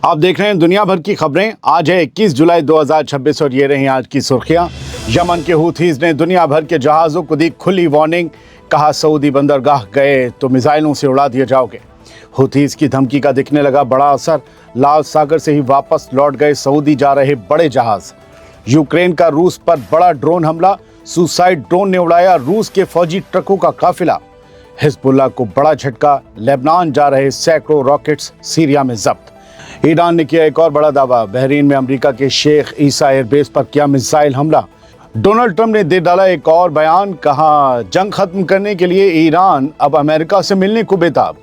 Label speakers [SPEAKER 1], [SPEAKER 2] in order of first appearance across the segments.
[SPEAKER 1] आप देख रहे हैं दुनिया भर की खबरें। आज है 21 जुलाई 2026 और ये रही आज की सुर्खियां। यमन के हूथीज ने दुनिया भर के जहाज़ों को दी खुली वार्निंग। कहा सऊदी बंदरगाह गए तो मिसाइलों से उड़ा दिए जाओगे। हूथीज की धमकी का दिखने लगा बड़ा असर। लाल सागर से ही वापस लौट गए सऊदी जा रहे बड़े जहाज। यूक्रेन का रूस पर बड़ा ड्रोन हमला। सुसाइड ड्रोन ने उड़ाया रूस के फौजी ट्रकों का काफिला। हिजबुल्लाह को बड़ा झटका। लेबनान जा रहे सैकड़ों रॉकेट्स सीरिया में जब्त। ईरान ने किया एक और बड़ा दावा। बहरीन में अमेरिका के शेख ईसा एयरबेस पर किया मिसाइल हमला। डोनाल्ड ट्रंप ने दे डाला एक और बयान। कहा जंग खत्म करने के लिए ईरान अब अमेरिका से मिलने को बेताब।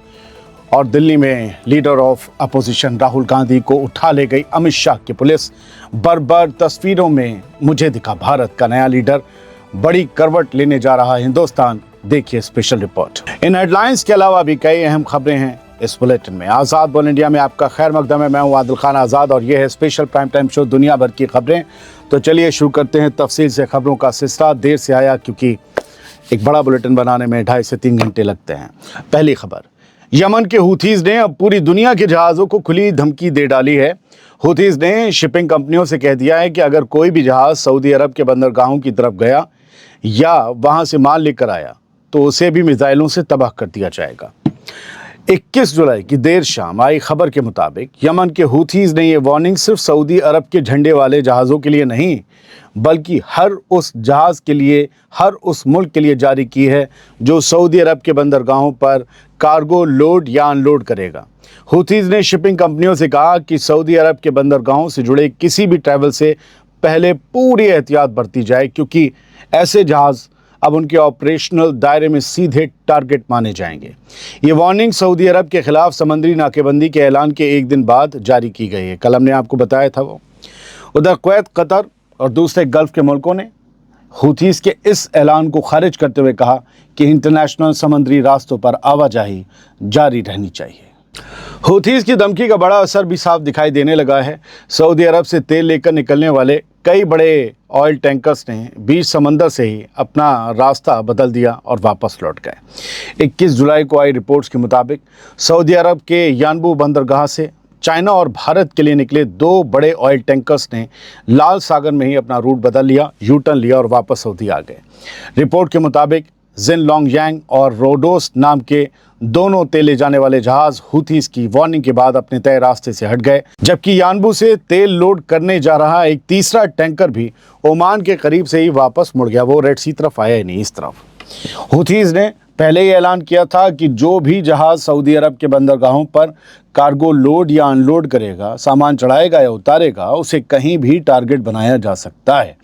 [SPEAKER 1] और दिल्ली में leader of opposition Rahul Gandhi को उठा ले गई अमित शाह की पुलिस। बर्बर तस्वीरों में मुझे दिखा भारत का नया लीडर। बड़ी करवट लेने जा रहा हिंदुस्तान। देखिए स्पेशल रिपोर्ट। इन हेडलाइंस के अलावा भी कई अहम खबरें हैं इस बुलेटिन में। आज़ाद बोल इंडिया में आपका खैर मकदम है। मैं हूं आदिल खान आज़ाद और ये है स्पेशल प्राइम टाइम शो दुनिया भर की खबरें। तो चलिए शुरू करते हैं तफसील से खबरों का सिलसिला। देर से आया क्योंकि एक बड़ा बुलेटिन बनाने में 2.5 से 3 घंटे लगते हैं। पहली खबर, यमन के हूथीज ने अब पूरी दुनिया के जहाज़ों को खुली धमकी दे डाली है। हूथीज ने शिपिंग कंपनियों से कह दिया है कि अगर कोई भी जहाज़ सऊदी अरब के बंदरगाहों की तरफ गया या वहाँ से माल लेकर आया तो उसे भी मिसाइलों से तबाह कर दिया जाएगा। 21 जुलाई की देर शाम आई खबर के मुताबिक यमन के हूथीज ने ये वार्निंग सिर्फ सऊदी अरब के झंडे वाले जहाज़ों के लिए नहीं बल्कि हर उस जहाज़ के लिए, हर उस मुल्क के लिए जारी की है जो सऊदी अरब के बंदरगाहों पर कार्गो लोड या अनलोड करेगा। हूथीज ने शिपिंग कंपनियों से कहा कि सऊदी अरब के बंदरगाहों से जुड़े किसी भी ट्रैवल से पहले पूरी एहतियात बरती जाए क्योंकि ऐसे जहाज़ अब उनके ऑपरेशनल दायरे में सीधे टारगेट माने जाएंगे। ये वार्निंग सऊदी अरब के खिलाफ समुद्री नाकेबंदी के ऐलान के एक दिन बाद जारी की गई है। कल हमने आपको बताया था वो। उधर कुवैत, कतर और दूसरे गल्फ के मुल्कों ने हूथीज के इस ऐलान को खारिज करते हुए कहा कि इंटरनेशनल समुद्री रास्तों पर आवाजाही जारी रहनी चाहिए। हूथीज की धमकी का बड़ा असर भी साफ दिखाई देने लगा है। सऊदी अरब से तेल लेकर निकलने वाले कई बड़े ऑयल टैंकर्स ने बीच समंदर से ही अपना रास्ता बदल दिया और वापस लौट गए। 21 जुलाई को आई रिपोर्ट्स के मुताबिक सऊदी अरब के यानबू बंदरगाह से चाइना और भारत के लिए निकले 2 बड़े ऑयल टैंकर्स ने लाल सागर में ही अपना रूट बदल लिया, यू टर्न लिया और वापस सऊदी आ गए। रिपोर्ट के मुताबिक जिन लॉन्ग यांग और रोडोस नाम के दोनों तेल ले जाने वाले जहाज हूथीज की वार्निंग के बाद अपने तय रास्ते से हट गए, जबकि यानबू से तेल लोड करने जा रहा एक तीसरा टैंकर भी ओमान के करीब से ही वापस मुड़ गया। वो रेड सी तरफ आया ही नहीं, इस तरफ। हूथीज ने पहले ही ऐलान किया था कि जो भी जहाज सऊदी अरब के बंदरगाहों पर कार्गो लोड या अनलोड करेगा, सामान चढ़ाएगा या उतारेगा, उसे कहीं भी टारगेट बनाया जा सकता है।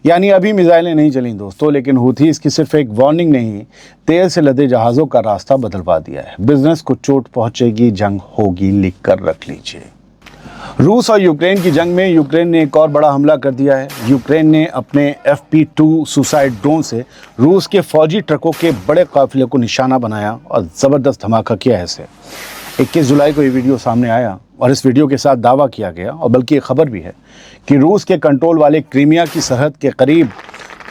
[SPEAKER 1] यानी अभी मिसाइलें नहीं चली दोस्तों, लेकिन हूथीज की सिर्फ एक वार्निंग नहीं, तेल से लदे जहाज़ों का रास्ता बदलवा दिया है। बिजनेस को चोट पहुंचेगी, जंग होगी, लिख कर रख लीजिए। रूस और यूक्रेन की जंग में यूक्रेन ने एक और बड़ा हमला कर दिया है। यूक्रेन ने अपने FP2 सुसाइड ड्रोन से रूस के फौजी ट्रकों के बड़े काफिले को निशाना बनाया और ज़बरदस्त धमाका किया है इसे। 21 जुलाई को ये वीडियो सामने आया और इस वीडियो के साथ दावा किया गया और बल्कि ये खबर भी है कि रूस के कंट्रोल वाले क्रीमिया की सरहद के करीब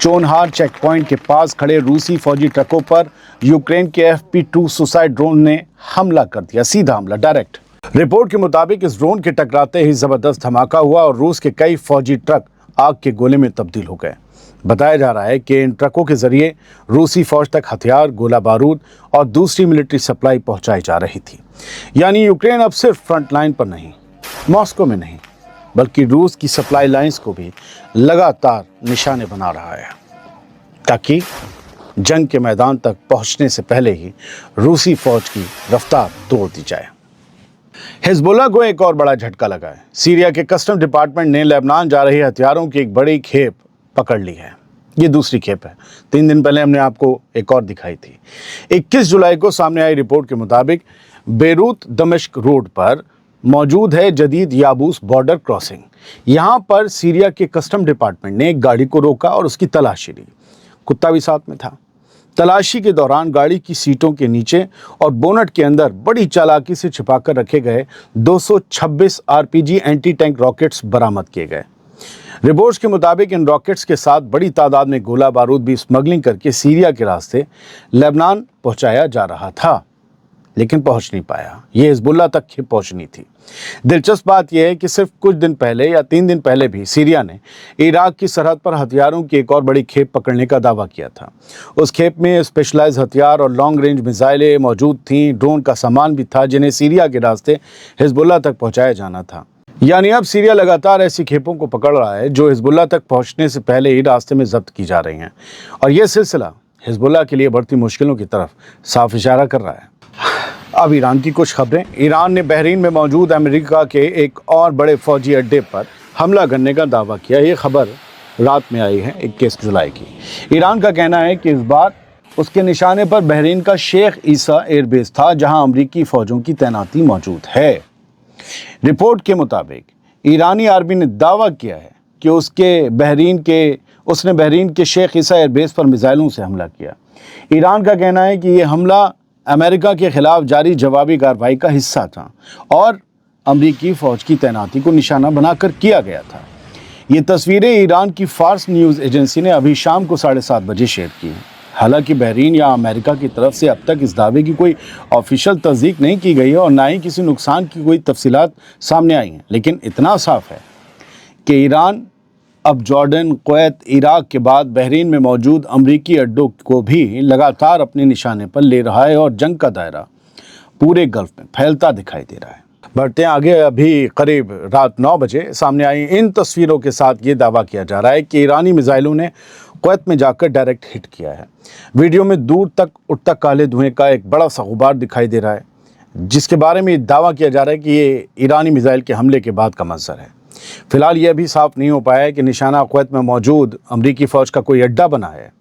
[SPEAKER 1] चोनहार चेक पॉइंट के पास खड़े रूसी फौजी ट्रकों पर यूक्रेन के FP2 सुसाइड ड्रोन ने हमला कर दिया, सीधा हमला, डायरेक्ट। रिपोर्ट के मुताबिक इस ड्रोन के टकराते ही जबरदस्त धमाका हुआ और रूस के कई फौजी ट्रक आग के गोले में तब्दील हो गए। बताया जा रहा है कि इन ट्रकों के जरिए रूसी फौज तक हथियार, गोला बारूद और दूसरी मिलिट्री सप्लाई पहुंचाई जा रही थी। यानी यूक्रेन अब सिर्फ फ्रंट लाइन पर नहीं, मॉस्को में नहीं, बल्कि रूस की सप्लाई लाइंस को भी लगातार निशाने बना रहा है ताकि जंग के मैदान तक पहुंचने से पहले ही रूसी फौज की रफ्तार तोड़ दी जाए। हिजबुल्लाह को एक और बड़ा झटका लगा है। सीरिया के कस्टम डिपार्टमेंट ने लेबनान जा रहे हथियारों की एक बड़ी खेप पकड़ ली है। ये दूसरी खेप है। 3 दिन पहले हमने आपको एक और दिखाई थी। 21 जुलाई को सामने आई रिपोर्ट के मुताबिक बेरूत दमिश्क रोड पर मौजूद है जदीद याबूस बॉर्डर क्रॉसिंग। यहाँ पर सीरिया के कस्टम डिपार्टमेंट ने एक गाड़ी को रोका और उसकी तलाशी ली। कुत्ता भी साथ में था। तलाशी के दौरान गाड़ी की सीटों के नीचे और बोनट के अंदर बड़ी चालाकी से छिपाकर रखे गए 226 RPG एंटी टैंक रॉकेट्स बरामद किए गए। रिपोर्ट्स के मुताबिक इन रॉकेट्स के साथ बड़ी तादाद में गोला बारूद भी स्मगलिंग करके सीरिया के रास्ते लेबनान पहुंचाया जा रहा था। लेकिन पहुंच नहीं पाया। ये हिजबुल्लाह तक ही पहुंचनी थी। दिलचस्प बात यह है कि सिर्फ कुछ दिन पहले या 3 दिन पहले भी सीरिया ने इराक की सरहद पर हथियारों की एक और बड़ी खेप पकड़ने का दावा किया था। उस खेप में स्पेशलाइज्ड हथियार और लॉन्ग रेंज मिसाइलें मौजूद थीं, ड्रोन का सामान भी था जिन्हें सीरिया के रास्ते हिजबुल्लाह तक पहुंचाया जाना था। यानी अब सीरिया लगातार ऐसी खेपों को पकड़ रहा है जो हिजबुल्लाह तक पहुंचने से पहले ही रास्ते में जब्त की जा रही हैं, और यह सिलसिला हिजबुल्लाह के लिए बढ़ती मुश्किलों की तरफ साफ इशारा कर रहा है। अब ईरान की कुछ खबरें। ईरान ने बहरीन में मौजूद अमेरिका के एक और बड़े फौजी अड्डे पर हमला करने का दावा किया। ये खबर रात में आई है 21 जुलाई की। ईरान का कहना है कि इस बार उसके निशाने पर बहरीन का शेख ईसा एयरबेस था जहां अमेरिकी फौजों की तैनाती मौजूद है। रिपोर्ट के मुताबिक ईरानी आर्मी ने दावा किया है कि उसने बहरीन के शेख ईसा एयरबेस पर मिसाइलों से हमला किया। ईरान का कहना है कि ये हमला अमेरिका के खिलाफ जारी जवाबी कार्रवाई का हिस्सा था और अमेरिकी फौज की तैनाती को निशाना बनाकर किया गया था। ये तस्वीरें ईरान की फार्स न्यूज़ एजेंसी ने अभी शाम को 7:30 बजे शेयर की हैं। हालांकि बहरीन या अमेरिका की तरफ से अब तक इस दावे की कोई ऑफिशियल तस्दीक नहीं की गई है और ना ही किसी नुकसान की कोई तफसीलात सामने आई हैं, लेकिन इतना साफ है कि ईरान अब जॉर्डन, कुवैत, इराक के बाद बहरीन में मौजूद अमरीकी अड्डों को भी लगातार अपने निशाने पर ले रहा है और जंग का दायरा पूरे गल्फ में फैलता दिखाई दे रहा है। बढ़ते हैं आगे। अभी करीब रात 9 बजे सामने आई इन तस्वीरों के साथ ये दावा किया जा रहा है कि ईरानी मिसाइलों ने कुवैत में जाकर डायरेक्ट हिट किया है। वीडियो में दूर तक उठता काले धुएं का एक बड़ा सा गुबार दिखाई दे रहा है, जिसके बारे में दावा किया जा रहा है कि ये ईरानी मिसाइल के हमले के बाद का मंजर है। फिलहाल यह भी साफ नहीं हो पाया है कि निशाना कुवैत में मौजूद अमरीकी फ़ौज का कोई अड्डा बना है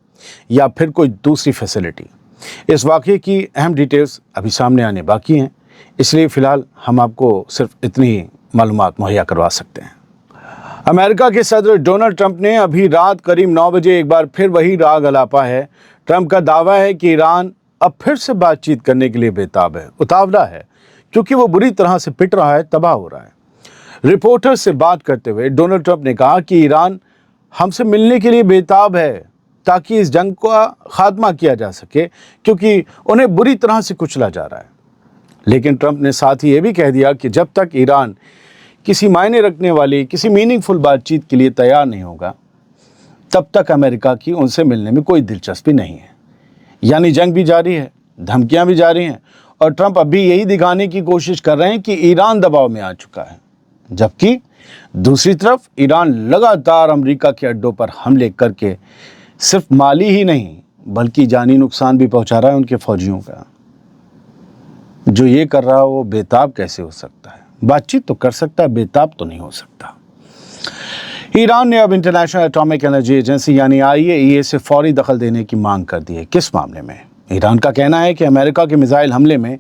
[SPEAKER 1] या फिर कोई दूसरी फैसिलिटी। इस वाक़े की अहम डिटेल्स अभी सामने आने बाकी हैं, इसलिए फ़िलहाल हम आपको सिर्फ इतनी मालूमात मुहैया करवा सकते हैं। अमेरिका के सदर डोनाल्ड ट्रंप ने अभी रात करीब 9 बजे एक बार फिर वही राग अलापा है। ट्रंप का दावा है कि ईरान अब फिर से बातचीत करने के लिए बेताब है, उतावला है, क्योंकि वो बुरी तरह से पिट रहा है, तबाह हो रहा है। रिपोर्टर से बात करते हुए डोनाल्ड ट्रंप ने कहा कि ईरान हमसे मिलने के लिए बेताब है ताकि इस जंग का खात्मा किया जा सके, क्योंकि उन्हें बुरी तरह से कुचला जा रहा है। लेकिन ट्रंप ने साथ ही ये भी कह दिया कि जब तक ईरान किसी मायने रखने वाली, किसी मीनिंगफुल बातचीत के लिए तैयार नहीं होगा, तब तक अमेरिका की उनसे मिलने में कोई दिलचस्पी नहीं है। यानी जंग भी जारी है, धमकियां भी जारी हैं, और ट्रंप अभी यही दिखाने की कोशिश कर रहे हैं कि ईरान दबाव में आ चुका है, जबकि दूसरी तरफ ईरान लगातार अमेरिका के अड्डों पर हमले करके सिर्फ माली ही नहीं बल्कि जानी नुकसान भी पहुंचा रहा है उनके फौजियों का। जो ये कर रहा है वो बेताब कैसे हो सकता है? बातचीत तो कर सकता है, बेताब तो नहीं हो सकता। ईरान ने अब इंटरनेशनल एटॉमिक एनर्जी एजेंसी यानी IAEA से फौरी दखल देने की मांग कर दी है। किस मामले में? ईरान का कहना है कि अमेरिका के मिसाइल हमले में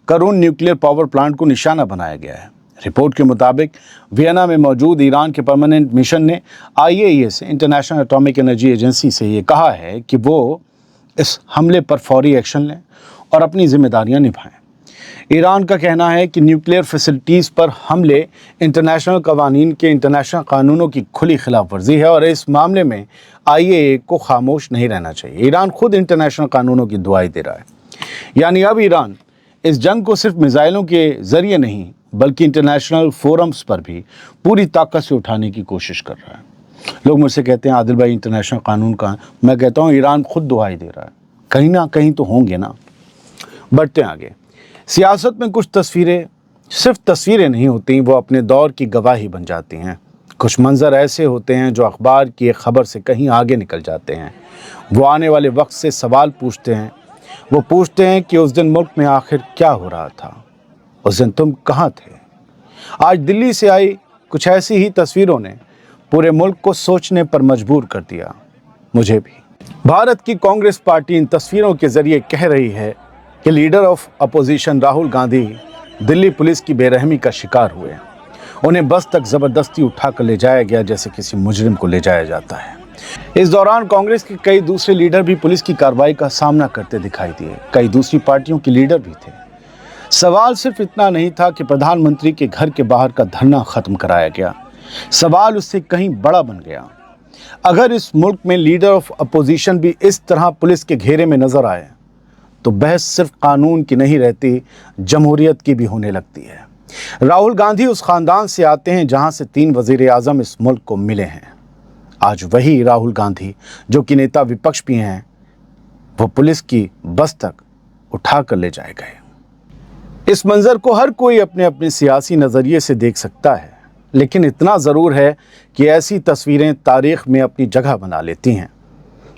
[SPEAKER 1] करून न्यूक्लियर पावर प्लांट को निशाना बनाया गया है। रिपोर्ट के मुताबिक वियना में मौजूद ईरान के परमानेंट मिशन ने IAEA से, इंटरनेशनल एटॉमिक एनर्जी एजेंसी से ये कहा है कि वो इस हमले पर फौरी एक्शन लें और अपनी जिम्मेदारियां निभाएं। ईरान का कहना है कि न्यूक्लियर फैसिलिटीज़ पर हमले इंटरनेशनल कानूनों की खुली खिलाफ वर्जी है और इस मामले में IAEA को खामोश नहीं रहना चाहिए। ईरान खुद इंटरनेशनल कानूनों की दुहाई दे रहा है। यानी अब ईरान इस जंग को सिर्फ मिसाइलों के ज़रिए नहीं बल्कि इंटरनेशनल फोरम्स पर भी पूरी ताकत से उठाने की कोशिश कर रहा है। लोग मुझसे कहते हैं आदिल भाई इंटरनेशनल कानून का, मैं कहता हूँ ईरान खुद दुहाई दे रहा है, कहीं ना कहीं तो होंगे ना। बढ़ते हैं आगे। सियासत में कुछ तस्वीरें सिर्फ तस्वीरें नहीं होती, वो अपने दौर की गवाही बन जाती हैं। कुछ मंजर ऐसे होते हैं जो अखबार की एक खबर से कहीं आगे निकल जाते हैं। वो आने वाले वक्त से सवाल पूछते हैं। वो पूछते हैं कि उस दिन मुल्क में आखिर क्या हो रहा था, उस दिन तुम कहाँ थे। आज दिल्ली से आई कुछ ऐसी ही तस्वीरों ने पूरे मुल्क को सोचने पर मजबूर कर दिया, मुझे भी। भारत की कांग्रेस पार्टी इन तस्वीरों के जरिए कह रही है कि leader of opposition Rahul Gandhi Delhi police की बेरहमी का शिकार हुए। उन्हें बस तक ज़बरदस्ती उठाकर ले जाया गया जैसे किसी मुजरिम को ले जाया जाता है। इस दौरान कांग्रेस के कई दूसरे लीडर भी पुलिस की कार्रवाई का सामना करते दिखाई दिए। कई दूसरी पार्टियों के लीडर भी थे। सवाल सिर्फ इतना नहीं था कि प्रधानमंत्री के घर के बाहर का धरना खत्म कराया गया, सवाल उससे कहीं बड़ा बन गया। अगर इस मुल्क में लीडर ऑफ अपोजिशन भी इस तरह पुलिस के घेरे में नजर आए तो बहस सिर्फ कानून की नहीं रहती, जमहूरियत की भी होने लगती है। राहुल गांधी उस खानदान से आते हैं जहां से 3 वजीर आजम इस मुल्क को मिले हैं। आज वही राहुल गांधी, जो कि नेता विपक्ष भी हैं, वो पुलिस की बस तक उठा कर ले जाए गए। इस मंजर को हर कोई अपने अपने सियासी नज़रिए से देख सकता है, लेकिन इतना ज़रूर है कि ऐसी तस्वीरें तारीख में अपनी जगह बना लेती हैं।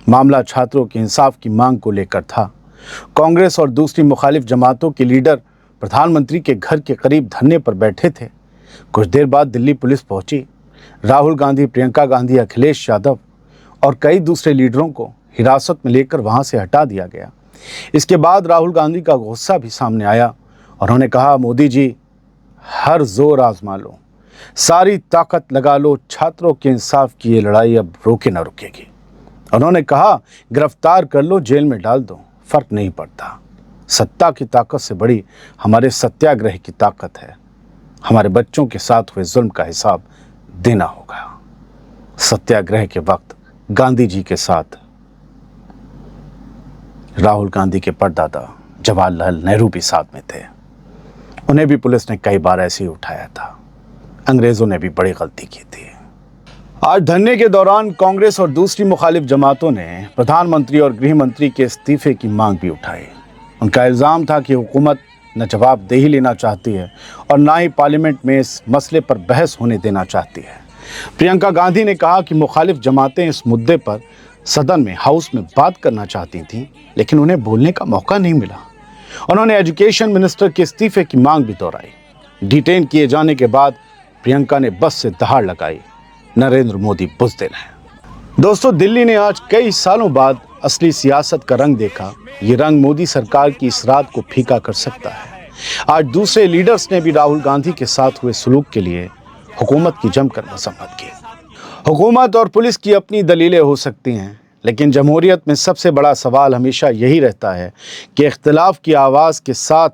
[SPEAKER 1] मामला छात्रों के इंसाफ की मांग को लेकर था। कांग्रेस और दूसरी मुखालिफ जमातों के लीडर प्रधानमंत्री के घर के करीब धरने पर बैठे थे। कुछ देर बाद दिल्ली पुलिस पहुंची। राहुल गांधी, प्रियंका गांधी, अखिलेश यादव और कई दूसरे लीडरों को हिरासत में लेकर वहां से हटा दिया गया। इसके बाद राहुल गांधी का गुस्सा भी सामने आया और उन्होंने कहा, मोदी जी, हर जोर आजमा लो, सारी ताकत लगा लो, छात्रों के इंसाफ की ये लड़ाई अब रोके ना रुकेगी। उन्होंने कहा, गिरफ्तार कर लो, जेल में डाल दो, फर्क नहीं पड़ता। सत्ता की ताकत से बड़ी हमारे सत्याग्रह की ताकत है। हमारे बच्चों के साथ हुए जुल्म का हिसाब देना होगा। सत्याग्रह के वक्त गांधी जी के साथ राहुल गांधी के परदादा जवाहरलाल नेहरू भी साथ में थे। उन्हें भी पुलिस ने कई बार ऐसे ही उठाया था। अंग्रेजों ने भी बड़ी गलती की थी। आज धरने के दौरान कांग्रेस और दूसरी मुखालिफ जमातों ने प्रधानमंत्री और गृह मंत्री के इस्तीफे की मांग भी उठाई। उनका इल्ज़ाम था कि हुकूमत न जवाबदेही लेना चाहती है और ना ही पार्लियामेंट में इस मसले पर बहस होने देना चाहती है। प्रियंका गांधी ने कहा कि मुखालिफ जमातें इस मुद्दे पर सदन में, हाउस में बात करना चाहती थीं, लेकिन उन्हें बोलने का मौका नहीं मिला। उन्होंने एजुकेशन मिनिस्टर के इस्तीफे की मांग भी दोहराई। डिटेन किए जाने के बाद प्रियंका ने बस से दहाड़ लगाई, नरेंद्र मोदी बुज़दिल हैं। दोस्तों, दिल्ली ने आज कई सालों बाद असली सियासत का रंग देखा। ये रंग मोदी सरकार की इस रात को फीका कर सकता है। आज दूसरे लीडर्स ने भी राहुल गांधी के साथ हुए सलूक के लिए हुकूमत की जमकर मजम्मत की। हुकूमत और पुलिस की अपनी दलीलें हो सकती हैं, लेकिन जमहूरियत में सबसे बड़ा सवाल हमेशा यही रहता है कि इख्तिलाफ की आवाज़ के साथ,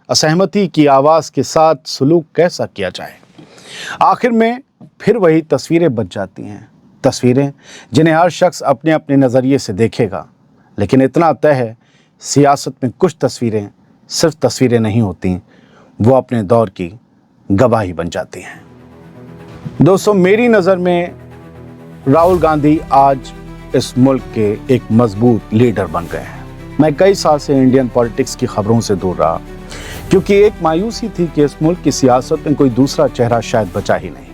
[SPEAKER 1] असहमति की आवाज़ के साथ सलूक कैसा किया जाए। आखिर में फिर वही तस्वीरें बच जाती हैं, तस्वीरें जिन्हें हर शख्स अपने अपने नज़रिए से देखेगा। लेकिन इतना तय है, सियासत में कुछ तस्वीरें सिर्फ तस्वीरें नहीं होती, वो अपने दौर की गवाही बन जाती हैं। दोस्तों, मेरी नज़र में राहुल गांधी आज इस मुल्क के एक मजबूत लीडर बन गए हैं। मैं कई साल से इंडियन पॉलिटिक्स की खबरों से दूर रहा, क्योंकि एक मायूसी थी कि इस मुल्क की सियासत में कोई दूसरा चेहरा शायद बचा ही नहीं,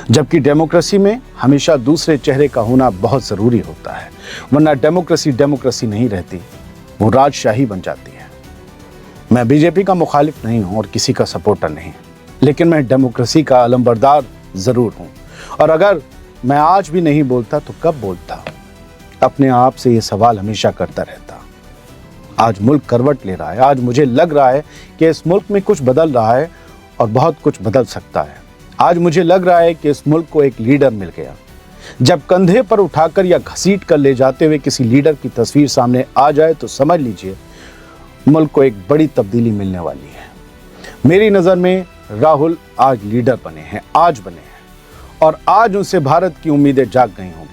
[SPEAKER 1] जबकि डेमोक्रेसी में हमेशा दूसरे चेहरे का होना बहुत ज़रूरी होता है, वरना डेमोक्रेसी नहीं रहती, वो राजशाही बन जाती है। मैं बीजेपी का मुखालिफ नहीं हूँ और किसी का सपोर्टर नहीं, लेकिन मैं डेमोक्रेसी का अलंबरदार ज़रूर हूँ। और अगर मैं आज भी नहीं बोलता तो कब बोलता? अपने आप से ये सवाल हमेशा करता रहता। आज मुल्क करवट ले रहा है। आज मुझे लग रहा है कि इस मुल्क में कुछ बदल रहा है और बहुत कुछ बदल सकता है। आज मुझे लग रहा है कि इस मुल्क को एक लीडर मिल गया। जब कंधे पर उठाकर या घसीट कर ले जाते हुए किसी लीडर की तस्वीर सामने आ जाए तो समझ लीजिए मुल्क को एक बड़ी तब्दीली मिलने वाली है। मेरी नज़र में राहुल आज लीडर बने हैं, आज बने हैं, और आज उनसे भारत की उम्मीदें जाग गई होंगी।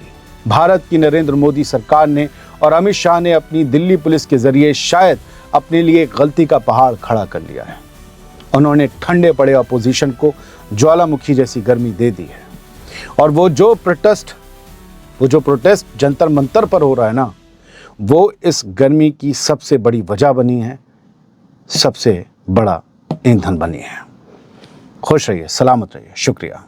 [SPEAKER 1] भारत की नरेंद्र मोदी सरकार ने और अमित शाह ने अपनी दिल्ली पुलिस के जरिए शायद अपने लिए एक गलती का पहाड़ खड़ा कर लिया है। उन्होंने ठंडे पड़े अपोजिशन को ज्वालामुखी जैसी गर्मी दे दी है, और वो जो प्रोटेस्ट जंतर मंतर पर हो रहा है ना, वो इस गर्मी की सबसे बड़ी वजह बनी है, सबसे बड़ा ईंधन बनी है। खुश रहिए, सलामत रहिए, शुक्रिया।